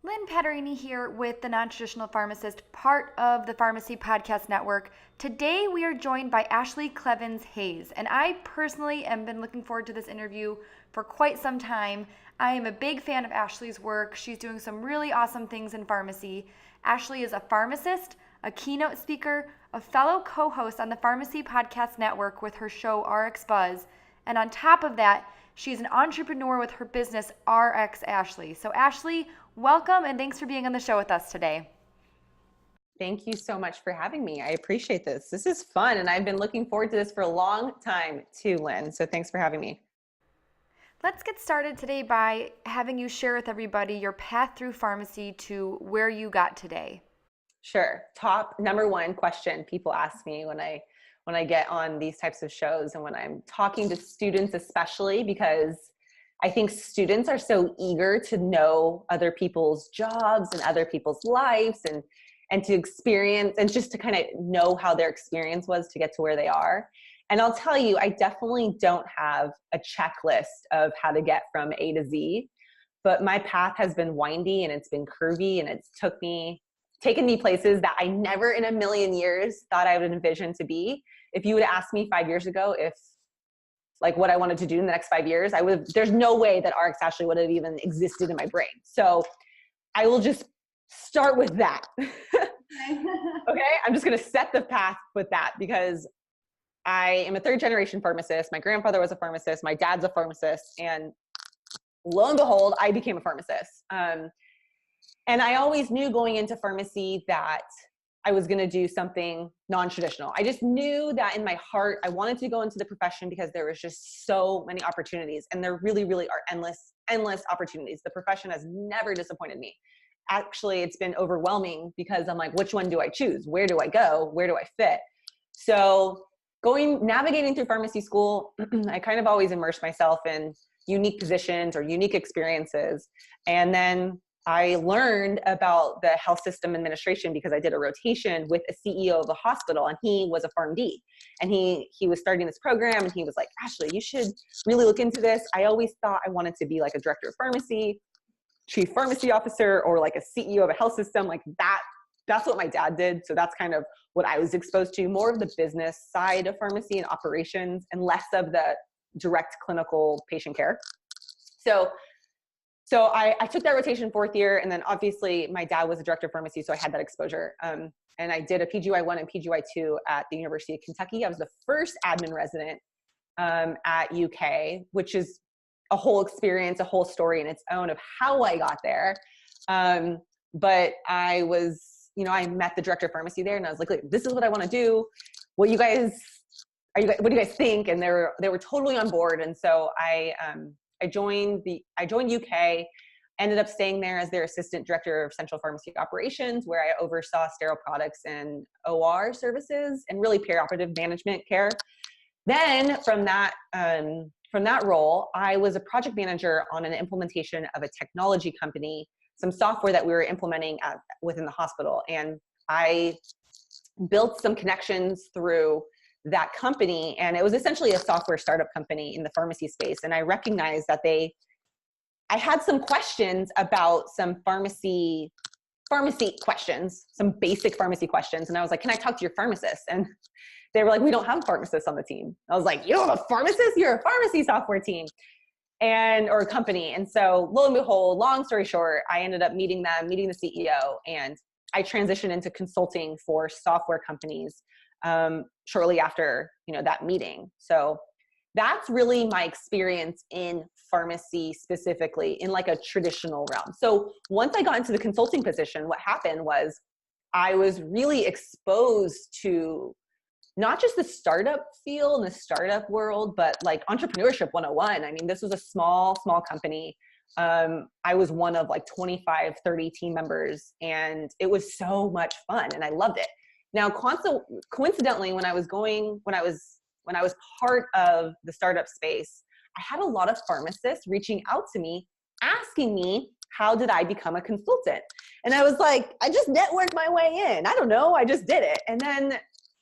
Lynn Patarini here with the Nontraditional Pharmacist, part of the Pharmacy Podcast Network. Today we are joined by Ashlee Klevens Hayes, and I personally have been looking forward to this interview for quite some time. I am a big fan of Ashlee's work. She's doing some really awesome things in pharmacy. Ashlee is a pharmacist, a keynote speaker, a fellow co-host on the Pharmacy Podcast Network with her show RxBuzz, and on top of that, she's an entrepreneur with her business RxAshlee. So Ashlee, welcome and thanks for being on the show with us today. Thank you so much for having me. I appreciate this. This is fun, and I've been looking forward to this for a long time too, Lynn. So thanks for having me. Let's get started today by having you share with everybody your path through pharmacy to where you got today. Sure. Top number one question people ask me when I get on these types of shows and when I'm talking to students, especially because I think students are so eager to know other people's jobs and other people's lives and to experience and just to kind of know how their experience was to get to where they are. And I'll tell you, I definitely don't have a checklist of how to get from A to Z, but my path has been windy and it's been curvy and it's taken me places that I never in a million years thought I would envision to be. If you would have asked me 5 years ago if like what I wanted to do in the next 5 years, there's no way that RxAshlee would have even existed in my brain. So I will just start with that. Okay. I'm just going to set the path with that because I am a third generation pharmacist. My grandfather was a pharmacist. My dad's a pharmacist. And lo and behold, I became a pharmacist. And I always knew going into pharmacy that I was going to do something non-traditional. I just knew that in my heart, I wanted to go into the profession because there was just so many opportunities, and there really, really are endless opportunities. The profession has never disappointed me. Actually, it's been overwhelming because I'm like, which one do I choose? Where do I go? Where do I fit? So navigating through pharmacy school, I kind of always immersed myself in unique positions or unique experiences. And then I learned about the health system administration because I did a rotation with a CEO of a hospital, and he was a PharmD, and he was starting this program, and he was like, Ashlee, you should really look into this. I always thought I wanted to be like a director of pharmacy, chief pharmacy officer, or like a CEO of a health system like that. That's what my dad did. So that's kind of what I was exposed to, more of the business side of pharmacy and operations and less of the direct clinical patient care. So I took that rotation fourth year, and then obviously my dad was a director of pharmacy, so I had that exposure. And I did a PGY1 and PGY2 at the University of Kentucky. I was the first admin resident at UK, which is a whole experience, a whole story in its own of how I got there. But I met the director of pharmacy there, and I was like, this is what I want to do. What do you guys think? And they were totally on board. And so I joined UK, ended up staying there as their assistant director of central pharmacy operations, where I oversaw sterile products and OR services and really perioperative management care. Then from that role, I was a project manager on an implementation of a technology company, some software that we were implementing within the hospital. And I built some connections through that company, and it was essentially a software startup company in the pharmacy space. And I recognized that I had some questions about some pharmacy questions, some basic pharmacy questions. And I was like, can I talk to your pharmacist? And they were like, we don't have pharmacists on the team. I was like, you don't have a pharmacist? You're a pharmacy software team or a company. And so lo and behold, long story short, I ended up meeting the CEO, and I transitioned into consulting for software companies shortly after, that meeting. So that's really my experience in pharmacy, specifically in like a traditional realm. So once I got into the consulting position, what happened was I was really exposed to not just the startup field and the startup world, but like entrepreneurship 101. I mean, this was a small company. I was one of like 25, 30 team members, and it was so much fun and I loved it. Now, coincidentally, when I was part of the startup space, I had a lot of pharmacists reaching out to me, asking me, how did I become a consultant? And I was like, I just networked my way in. I don't know. I just did it. And then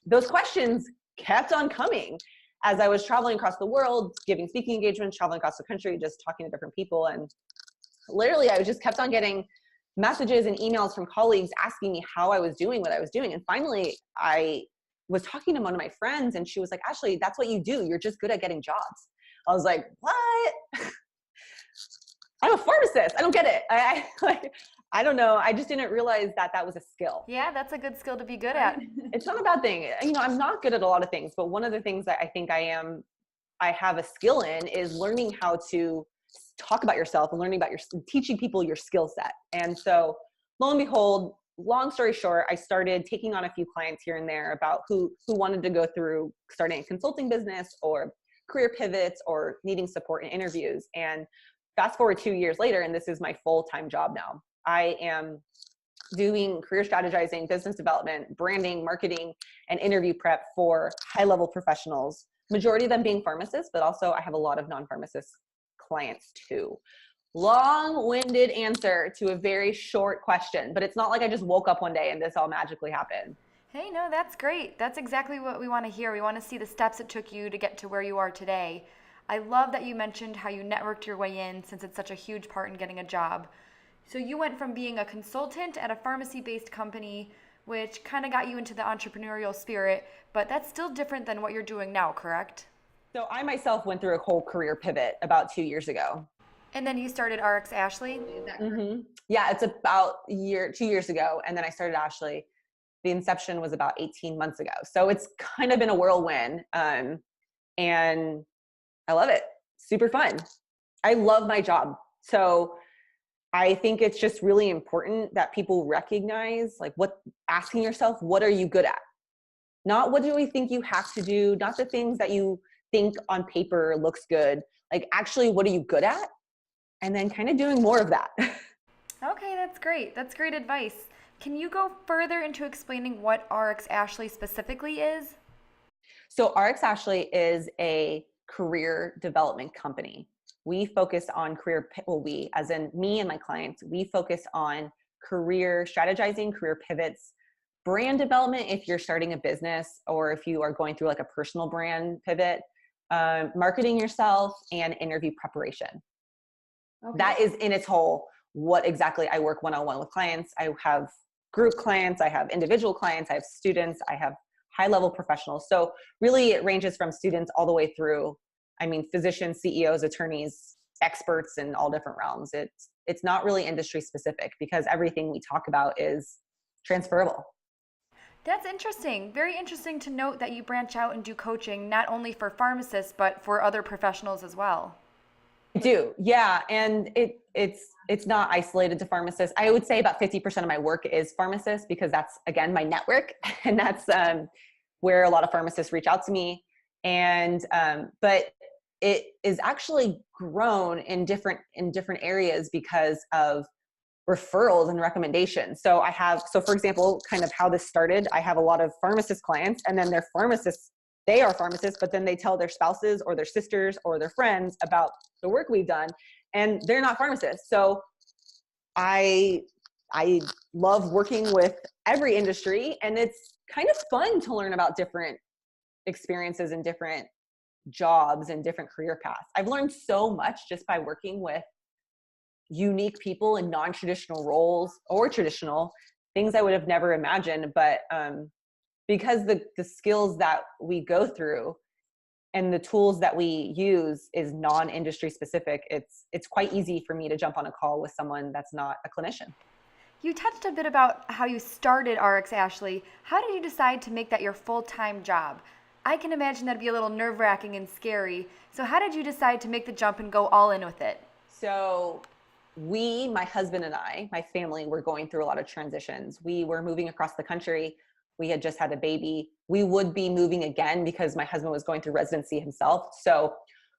those questions kept on coming as I was traveling across the world, giving speaking engagements, traveling across the country, just talking to different people. And literally, I just kept on getting messages and emails from colleagues asking me how I was doing what I was doing. And finally, I was talking to one of my friends and she was like, Ashlee, that's what you do. You're just good at getting jobs. I was like, what? I'm a pharmacist. I don't get it. I don't know. I just didn't realize that that was a skill. Yeah, that's a good skill to be good at. It's not a bad thing. You know, I'm not good at a lot of things, but one of the things that I think I have a skill in is learning how to talk about yourself and learning about teaching people your skill set. And so lo and behold, long story short, I started taking on a few clients here and there about who wanted to go through starting a consulting business or career pivots or needing support in interviews. And fast forward 2 years later, and this is my full-time job now. I am doing career strategizing, business development, branding, marketing, and interview prep for high-level professionals, majority of them being pharmacists, but also I have a lot of non-pharmacist clients too. Long-winded answer to a very short question, but it's not like I just woke up one day and this all magically happened. Hey, no, that's great. That's exactly what we want to hear. We want to see the steps it took you to get to where you are today. I love that you mentioned how you networked your way in, since it's such a huge part in getting a job. So you went from being a consultant at a pharmacy-based company, which kind of got you into the entrepreneurial spirit, but that's still different than what you're doing now, correct? So I myself went through a whole career pivot about 2 years ago. And then you started RxAshlee? Mm-hmm. Yeah, it's about 2 years ago. And then I started Ashlee. The inception was about 18 months ago. So it's kind of been a whirlwind. And I love it. Super fun. I love my job. So I think it's just really important that people recognize, like, asking yourself, what are you good at? Not what do we think you have to do, not the things that you think on paper looks good. Like, actually, what are you good at? And then kind of doing more of that. Okay, that's great. That's great advice. Can you go further into explaining what RxAshlee specifically is? So RxAshlee is a career development company. We focus on we, as in me and my clients, we focus on career strategizing, career pivots, brand development if you're starting a business or if you are going through like a personal brand pivot, marketing yourself, and interview preparation. Okay. That is in its whole what exactly I work one-on-one with clients. I have group clients, I have individual clients, I have students, I have high-level professionals. So really it ranges from students all the way through, physicians, CEOs, attorneys, experts in all different realms. It's not really industry specific because everything we talk about is transferable. That's interesting. Very interesting to note that you branch out and do coaching not only for pharmacists, but for other professionals as well. I do. Yeah. And it's not isolated to pharmacists. I would say about 50% of my work is pharmacists because that's, again, my network. And that's where a lot of pharmacists reach out to me. And, but it is actually grown in different areas because of referrals and recommendations. So for example, kind of how this started, I have a lot of pharmacist clients and then they are pharmacists, but then they tell their spouses or their sisters or their friends about the work we've done and they're not pharmacists. So I love working with every industry and it's kind of fun to learn about different experiences and different jobs and different career paths. I've learned so much just by working with unique people in non-traditional roles or traditional things I would have never imagined. But because the skills that we go through and the tools that we use is non-industry specific, it's quite easy for me to jump on a call with someone that's not a clinician. You touched a bit about how you started RxAshlee. How did you decide to make that your full-time job? I can imagine that'd be a little nerve-wracking and scary. So how did you decide to make the jump and go all in with it? So my husband and I, my family, were going through a lot of transitions. We were moving across the country. We had just had a baby. We would be moving again because my husband was going through residency himself. So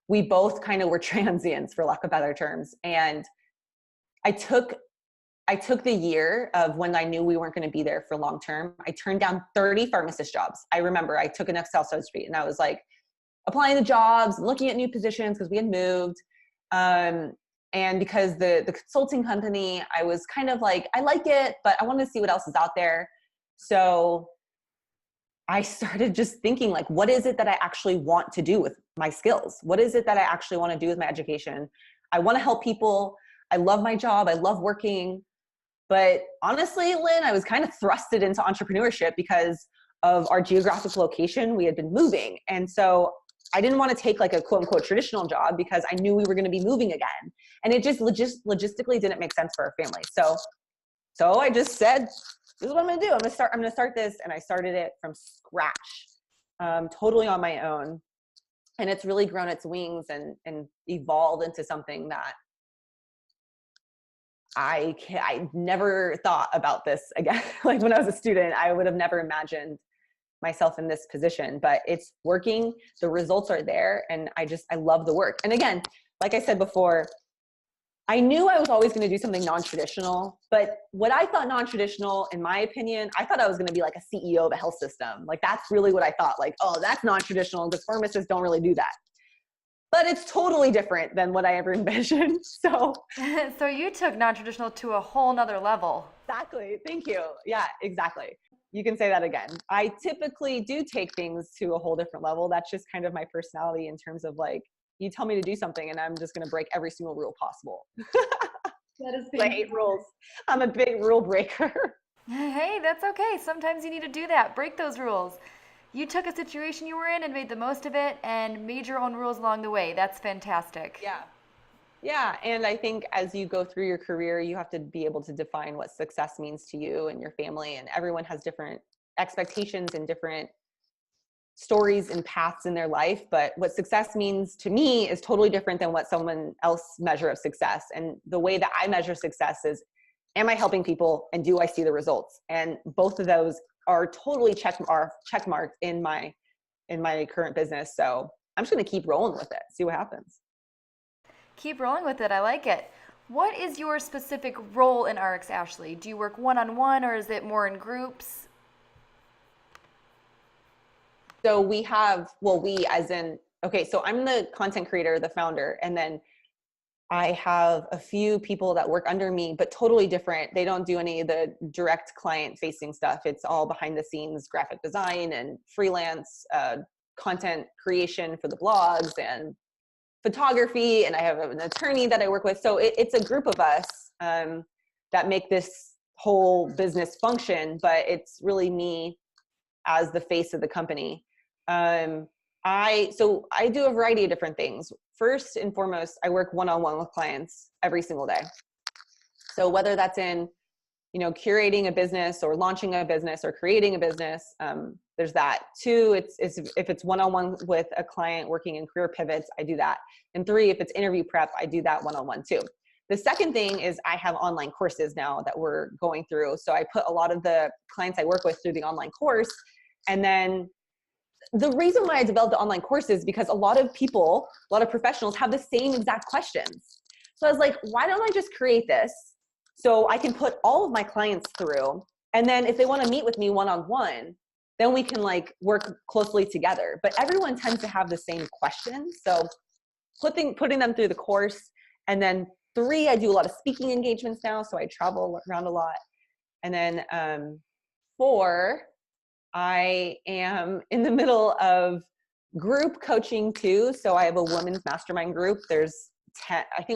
we both kind of were transients, for lack of better terms. And I took the year of when I knew we weren't going to be there for long term. I turned down 30 pharmacist jobs. I remember I took an Excel spreadsheet and I was like applying the jobs, looking at new positions because we had moved. And because the consulting company, I was kind of like, I like it, but I wanted to see what else is out there. So I started just thinking like, what is it that I actually want to do with my skills? What is it that I actually want to do with my education? I want to help people. I love my job. I love working. But honestly, Lynn, I was kind of thrusted into entrepreneurship because of our geographic location. We had been moving. And so I didn't want to take like a quote unquote traditional job because I knew we were going to be moving again. And it just logistically didn't make sense for our family. So I just said, this is what I'm going to do. I'm going to start this. And I started it from scratch, totally on my own. And it's really grown its wings and evolved into something that I never thought about this again. Like when I was a student, I would have never imagined myself in this position, but it's working. The results are there. And I love the work. And again, like I said before, I knew I was always going to do something non-traditional, but what I thought non-traditional, in my opinion, I thought I was going to be like a CEO of a health system. Like that's really what I thought. Like, oh, that's non-traditional because pharmacists don't really do that. But it's totally different than what I ever envisioned. So So you took non-traditional to a whole nother level. exactly. Thank you. Yeah, exactly. You can say that again. I typically do take things to a whole different level. That's just kind of my personality in terms of like, you tell me to do something and I'm just going to break every single rule possible. That is I hate rules. I'm a big rule breaker. Hey, that's okay. Sometimes you need to do that. Break those rules. You took a situation you were in and made the most of it and made your own rules along the way. That's fantastic. Yeah. Yeah. And I think as you go through your career, you have to be able to define what success means to you and your family. And everyone has different expectations and different stories and paths in their life. But what success means to me is totally different than what someone else measure of success. And the way that I measure success is, am I helping people and do I see the results? And both of those are totally check marked in my current business. So I'm just going to keep rolling with it, see what happens. Keep rolling with it. I like it. What is your specific role in RxAshlee? Do you work one-on-one or is it more in groups? So we as in, okay, so I'm the content creator, the founder, and then I have a few people that work under me, but totally different. They don't do any of the direct client facing stuff. It's all behind the scenes graphic design and freelance content creation for the blogs and photography. And I have an attorney that I work with. So it's a group of us that make this whole business function, but it's really me as the face of the company. I do a variety of different things. First and foremost, I work one-on-one with clients every single day. So whether that's in, curating a business or launching a business or creating a business, there's that. Two, if it's one-on-one with a client working in career pivots, I do that. And three, if it's interview prep, I do that one-on-one too. The second thing is I have online courses now that we're going through. So I put a lot of the clients I work with through the online course. And then the reason why I developed the online course is because a lot of professionals have the same exact questions. So I was like, why don't I just create this so I can put all of my clients through, and then if they want to meet with me one-on-one, then we can like work closely together. But everyone tends to have the same questions. So putting them through the course. And then three, I do a lot of speaking engagements now. So I travel around a lot. And then four, I am in the middle of group coaching too. So I have a women's mastermind group. There's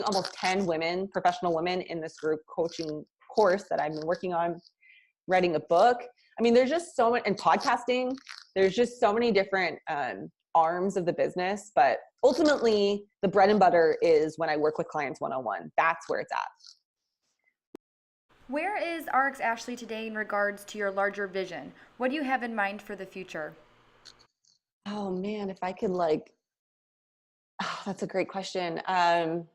almost 10 women, professional women in this group coaching course that I've been working on, writing a book. I mean, there's just so much, and podcasting, there's just so many different arms of the business, but ultimately the bread and butter is when I work with clients one-on-one. That's where it's at. Where is RxAshlee today in regards to your larger vision? What do you have in mind for the future? Oh man, if I could that's a great question. I'm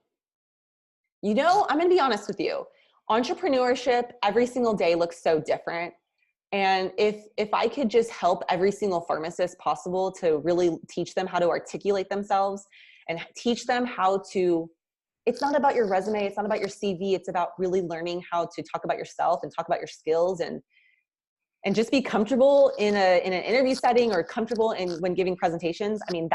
going to be honest with you. Entrepreneurship every single day looks so different. And if I could just help every single pharmacist possible to really teach them how to articulate themselves and teach them how to, it's not about your resume, it's not about your CV, it's about really learning how to talk about yourself and talk about your skills and just be comfortable in an interview setting or comfortable when giving presentations. I mean,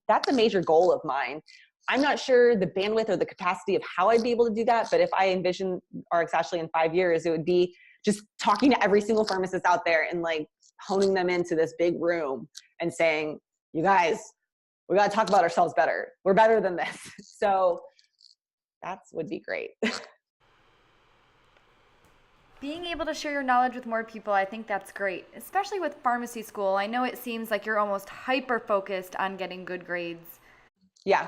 that's a major goal of mine. I'm not sure the bandwidth or the capacity of how I'd be able to do that, but if I envision RxAshlee in 5 years, it would be just talking to every single pharmacist out there and like honing them into this big room and saying, you guys, we got to talk about ourselves better. We're better than this. So that would be great. Being able to share your knowledge with more people, I think that's great, especially with pharmacy school. I know it seems like you're almost hyper focused on getting good grades. Yeah.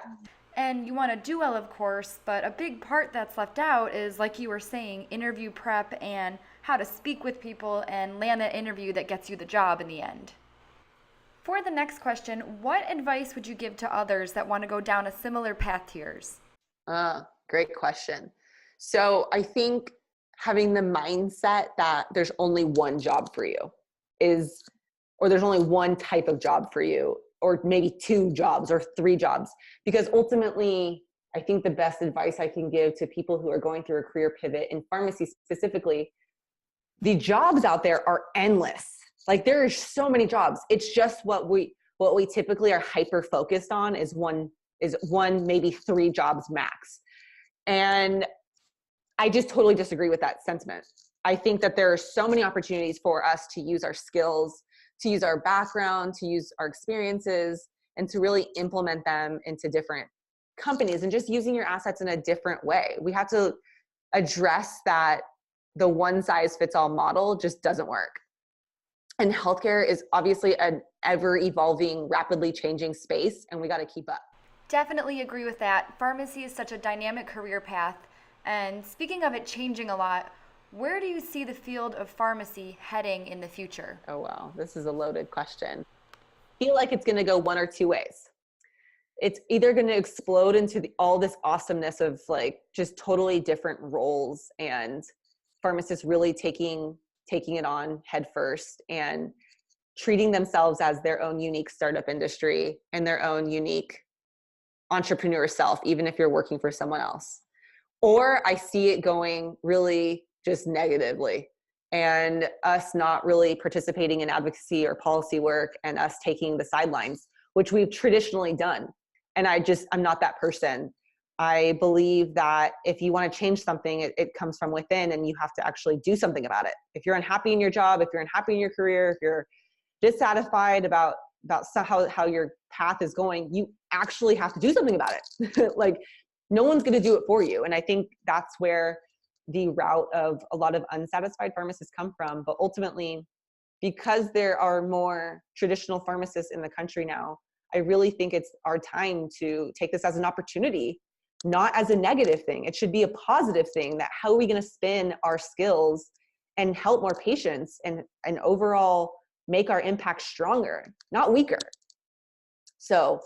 And you want to do well, of course, but a big part that's left out is, like you were saying, interview prep and how to speak with people and land that interview that gets you the job in the end. For the next question, what advice would you give to others that want to go down a similar path to yours? Great question. So I think having the mindset that there's only one job for you or there's only one type of job for you, or maybe 2 jobs or 3 jobs, because ultimately I think the best advice I can give to people who are going through a career pivot in pharmacy specifically, the jobs out there are endless. Like there are so many jobs. It's just what we typically are hyper focused on is one, maybe 3 jobs max. And I just totally disagree with that sentiment. I think that there are so many opportunities for us to use our skills, to use our background, to use our experiences, and to really implement them into different companies and just using your assets in a different way. We have to address that the one size fits all model just doesn't work. And healthcare is obviously an ever evolving, rapidly changing space, and we got to keep up. Definitely agree with that. Pharmacy is such a dynamic career path. And speaking of it changing a lot, where do you see the field of pharmacy heading in the future? Oh, wow. This is a loaded question. I feel like it's going to go one or 2 ways. It's either going to explode into all this awesomeness of like just totally different roles and pharmacists really taking it on head first and treating themselves as their own unique startup industry and their own unique entrepreneur self, even if you're working for someone else. Or I see it going really just negatively and us not really participating in advocacy or policy work and us taking the sidelines, which we've traditionally done. And I'm not that person. I believe that if you want to change something, it comes from within and you have to actually do something about it. If you're unhappy in your job, if you're unhappy in your career, if you're dissatisfied about how your path is going, you actually have to do something about it. Like no one's going to do it for you. And I think that's where the route of a lot of unsatisfied pharmacists come from. But ultimately, because there are more traditional pharmacists in the country now, I really think it's our time to take this as an opportunity, not as a negative thing. It should be a positive thing that how are we going to spin our skills and help more patients and overall make our impact stronger, not weaker. So,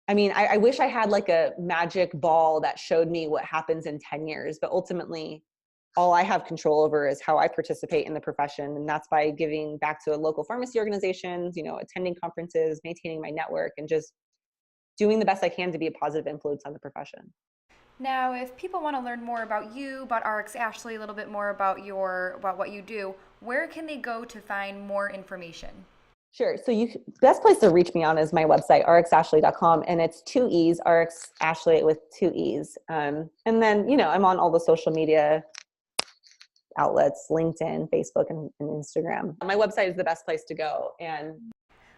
I mean, I wish I had like a magic ball that showed me what happens in 10 years, but ultimately all I have control over is how I participate in the profession. And that's by giving back to local pharmacy organizations, attending conferences, maintaining my network, and just doing the best I can to be a positive influence on the profession. Now, if people want to learn more about you, about RxAshlee, a little bit more about what you do, where can they go to find more information? Sure. So best place to reach me on is my website, RxAshlee.com, and it's 2 E's, RxAshlee with 2 E's. And then, I'm on all the social media outlets, LinkedIn, Facebook, and Instagram. My website is the best place to go.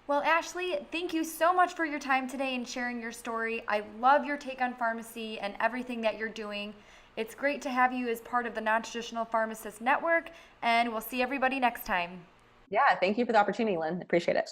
Well, Ashlee, thank you so much for your time today and sharing your story. I love your take on pharmacy and everything that you're doing. It's great to have you as part of the Nontraditional Pharmacist Network, and we'll see everybody next time. Yeah, thank you for the opportunity, Lynn. Appreciate it.